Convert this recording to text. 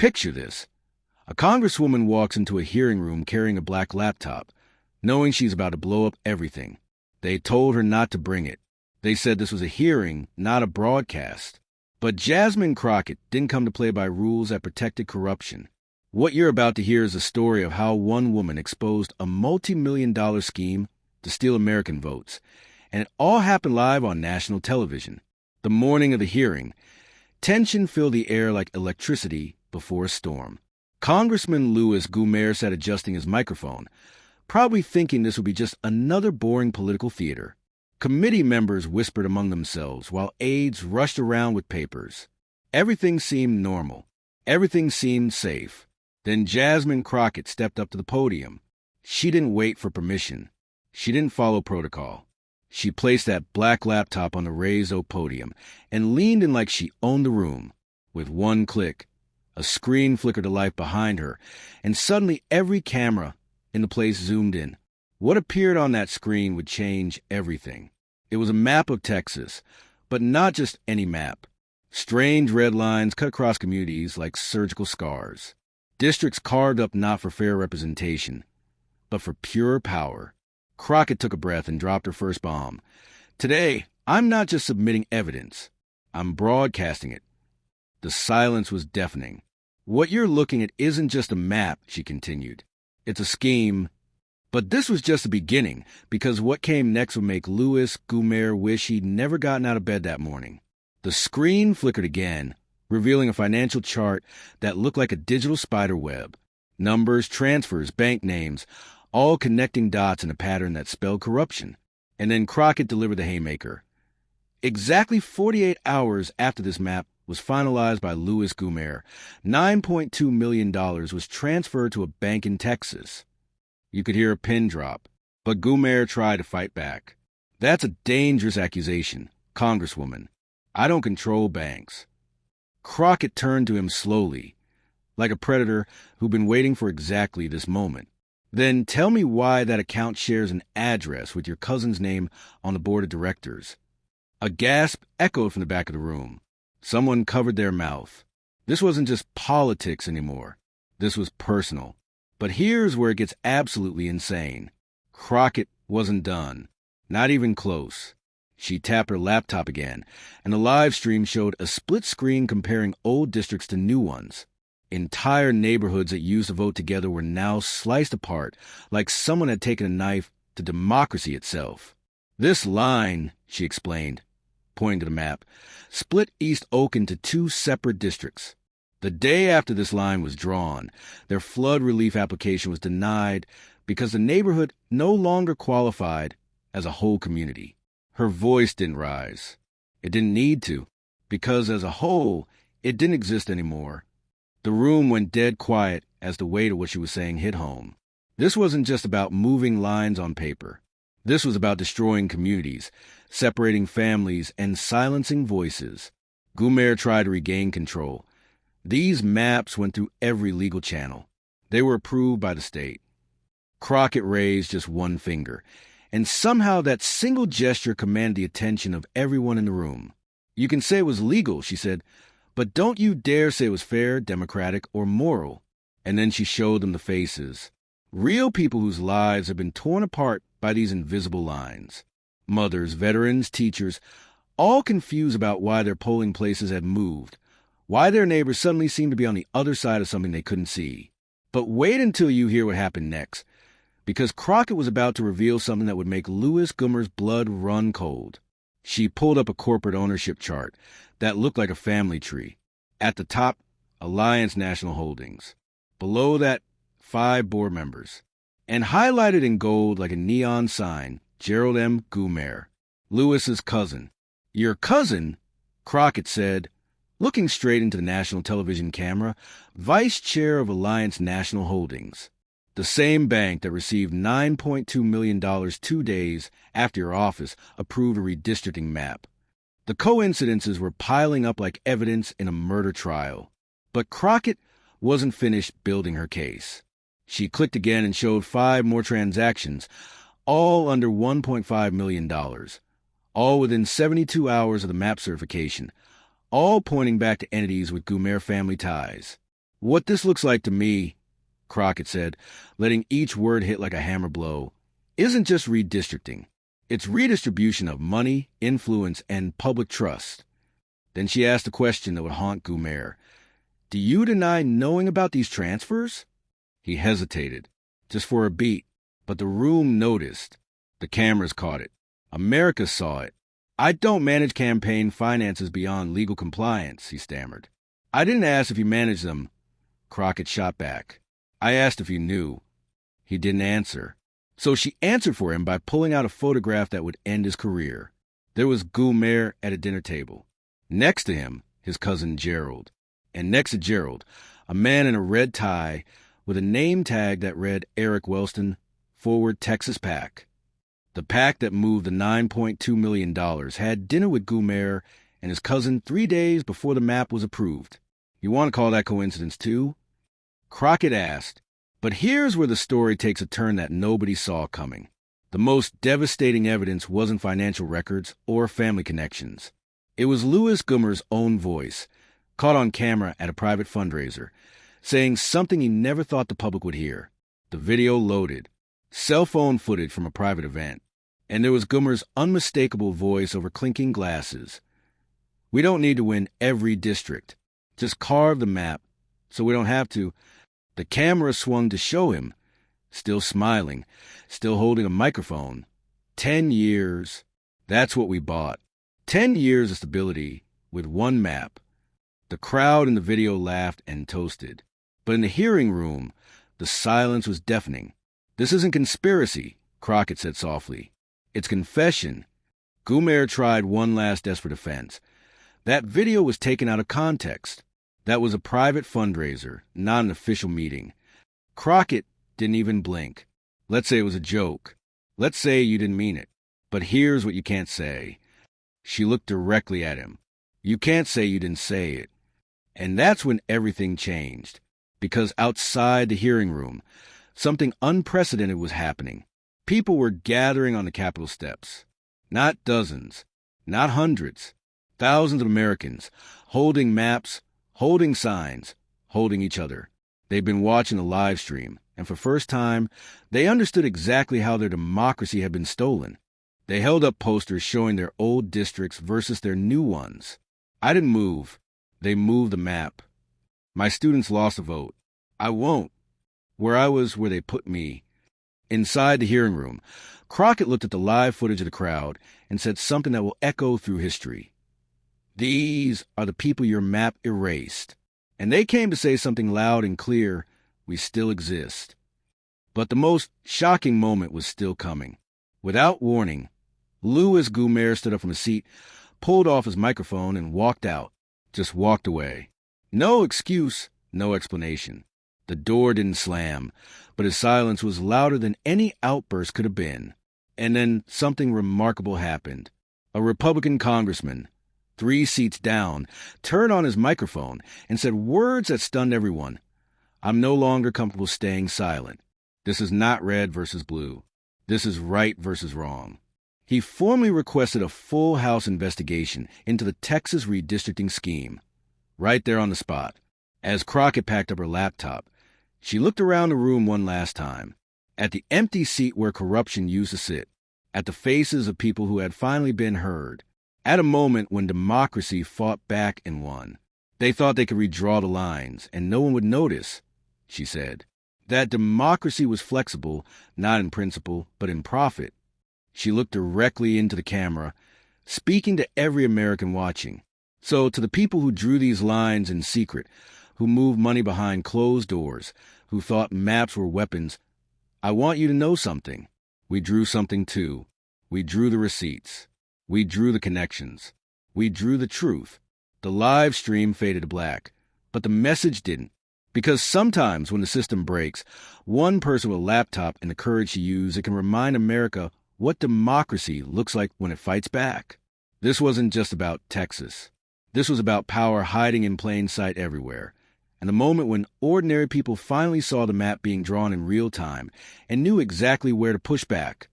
Picture this. A congresswoman walks into a hearing room carrying a black laptop, knowing she's about to blow up everything. They told her not to bring it. They said this was a hearing, not a broadcast. But Jasmine Crockett didn't come to play by rules that protected corruption. What you're about to hear is a story of how one woman exposed a multi-million-dollar scheme to steal American votes, and it all happened live on national television. The morning of the hearing, tension filled the air like electricity before a storm. Congressman Louis Gohmert sat adjusting his microphone, probably thinking this would be just another boring political theater. Committee members whispered among themselves while aides rushed around with papers. Everything seemed normal. Everything seemed safe. Then Jasmine Crockett stepped up to the podium. She didn't wait for permission. She didn't follow protocol. She placed that black laptop on the raised oak podium and leaned in like she owned the room. With one click, a screen flickered to life behind her, and suddenly every camera in the place zoomed in. What appeared on that screen would change everything. It was a map of Texas, but not just any map. Strange red lines cut across communities like surgical scars. Districts carved up not for fair representation, but for pure power. Crockett took a breath and dropped her first bomb. Today, I'm not just submitting evidence. I'm broadcasting it. The silence was deafening. What you're looking at isn't just a map, she continued. It's a scheme. But this was just the beginning, because what came next would make Louis Gohmert wish he'd never gotten out of bed that morning. The screen flickered again, revealing a financial chart that looked like a digital spider web. Numbers, transfers, bank names, all connecting dots in a pattern that spelled corruption. And then Crockett delivered the haymaker. Exactly 48 hours after this map was finalized by Louis Gohmert, $9.2 million was transferred to a bank in Texas. You could hear a pin drop, but Gohmert tried to fight back. That's a dangerous accusation, Congresswoman. I don't control banks. Crockett turned to him slowly, like a predator who'd been waiting for exactly this moment. Then tell me why that account shares an address with your cousin's name on the board of directors. A gasp echoed from the back of the room. Someone covered their mouth. This wasn't just politics anymore. This was personal. But here's where it gets absolutely insane. Crockett wasn't done. Not even close. She tapped her laptop again, and the live stream showed a split screen comparing old districts to new ones. Entire neighborhoods that used to vote together were now sliced apart, like someone had taken a knife to democracy itself. This line, she explained, pointing to the map, split East Oak into two separate districts. The day after this line was drawn, their flood relief application was denied because the neighborhood no longer qualified as a whole community. Her voice didn't rise. It didn't need to, because as a whole, it didn't exist anymore. The room went dead quiet as the weight of what she was saying hit home. This wasn't just about moving lines on paper. This was about destroying communities, separating families, and silencing voices. Gohmert tried to regain control. These maps went through every legal channel. They were approved by the state. Crockett raised just one finger, and somehow that single gesture commanded the attention of everyone in the room. You can say it was legal, she said, but don't you dare say it was fair, democratic, or moral. And then she showed them the faces. Real people whose lives have been torn apart by these invisible lines. Mothers, veterans, teachers, all confused about why their polling places had moved, why their neighbors suddenly seemed to be on the other side of something they couldn't see. But wait until you hear what happened next, because Crockett was about to reveal something that would make Louis Gohmert's blood run cold. She pulled up a corporate ownership chart that looked like a family tree. At the top, Alliance National Holdings. Below that, 5 board members. And highlighted in gold like a neon sign, Gerald M. Gohmert, Louis's cousin. Your cousin? Crockett said, looking straight into the national television camera, vice chair of Alliance National Holdings. The same bank that received $9.2 million 2 days after your office approved a redistricting map. The coincidences were piling up like evidence in a murder trial. But Crockett wasn't finished building her case. She clicked again and showed 5 more transactions, all under $1.5 million, all within 72 hours of the map certification, all pointing back to entities with Gohmert family ties. What this looks like to me, Crockett said, letting each word hit like a hammer blow, isn't just redistricting. It's redistribution of money, influence, and public trust. Then she asked a question that would haunt Gumer. Do you deny knowing about these transfers? He hesitated, just for a beat, but the room noticed. The cameras caught it. America saw it. I don't manage campaign finances beyond legal compliance, he stammered. I didn't ask if you managed them, Crockett shot back. I asked if you knew. He didn't answer. So she answered for him by pulling out a photograph that would end his career. There was Gumer at a dinner table. Next to him, his cousin Gerald. And next to Gerald, a man in a red tie with a name tag that read Eric Wellston, Forward Texas PAC. The PAC that moved the $9.2 million had dinner with Gumer and his cousin 3 days before the map was approved. You want to call that coincidence, too? Crockett asked, but here's where the story takes a turn that nobody saw coming. The most devastating evidence wasn't financial records or family connections. It was Louis Gumer's own voice, caught on camera at a private fundraiser, saying something he never thought the public would hear. The video loaded. Cell phone footage from a private event. And there was Gumer's unmistakable voice over clinking glasses. We don't need to win every district. Just carve the map so we don't have to. The camera swung to show him, still smiling, still holding a microphone. 10 years. That's what we bought. 10 years of stability with one map. The crowd in the video laughed and toasted. But in the hearing room, the silence was deafening. This isn't conspiracy, Crockett said softly. It's confession. Gumer tried one last desperate defense. That video was taken out of context. That was a private fundraiser, not an official meeting. Crockett didn't even blink. Let's say it was a joke. Let's say you didn't mean it. But here's what you can't say. She looked directly at him. You can't say you didn't say it. And that's when everything changed. Because outside the hearing room, something unprecedented was happening. People were gathering on the Capitol steps. Not dozens, not hundreds, thousands of Americans, holding maps, holding signs, holding each other. They'd been watching the live stream, and for the first time, they understood exactly how their democracy had been stolen. They held up posters showing their old districts versus their new ones. I didn't move. They moved the map. My students lost a vote. I won't. Where I was where they put me. Inside the hearing room, Crockett looked at the live footage of the crowd and said something that will echo through history. These are the people your map erased. And they came to say something loud and clear, we still exist. But the most shocking moment was still coming. Without warning, Louis Gumer stood up from his seat, pulled off his microphone, and walked out. Just walked away. No excuse, no explanation. The door didn't slam, but his silence was louder than any outburst could have been. And then something remarkable happened. A Republican congressman, 3 seats down, turned on his microphone and said words that stunned everyone. I'm no longer comfortable staying silent. This is not red versus blue. This is right versus wrong. He formally requested a full House investigation into the Texas redistricting scheme. Right there on the spot. As Crockett packed up her laptop, she looked around the room one last time, at the empty seat where corruption used to sit, at the faces of people who had finally been heard, at a moment when democracy fought back and won. They thought they could redraw the lines, and no one would notice, she said. That democracy was flexible, not in principle, but in profit. She looked directly into the camera, speaking to every American watching. So to the people who drew these lines in secret, who moved money behind closed doors, who thought maps were weapons, I want you to know something. We drew something too. We drew the receipts. We drew the connections. We drew the truth. The live stream faded to black, but the message didn't. Because sometimes when the system breaks, one person with a laptop and the courage to use it can remind America what democracy looks like when it fights back. This wasn't just about Texas. This was about power hiding in plain sight everywhere. And the moment when ordinary people finally saw the map being drawn in real time and knew exactly where to push back.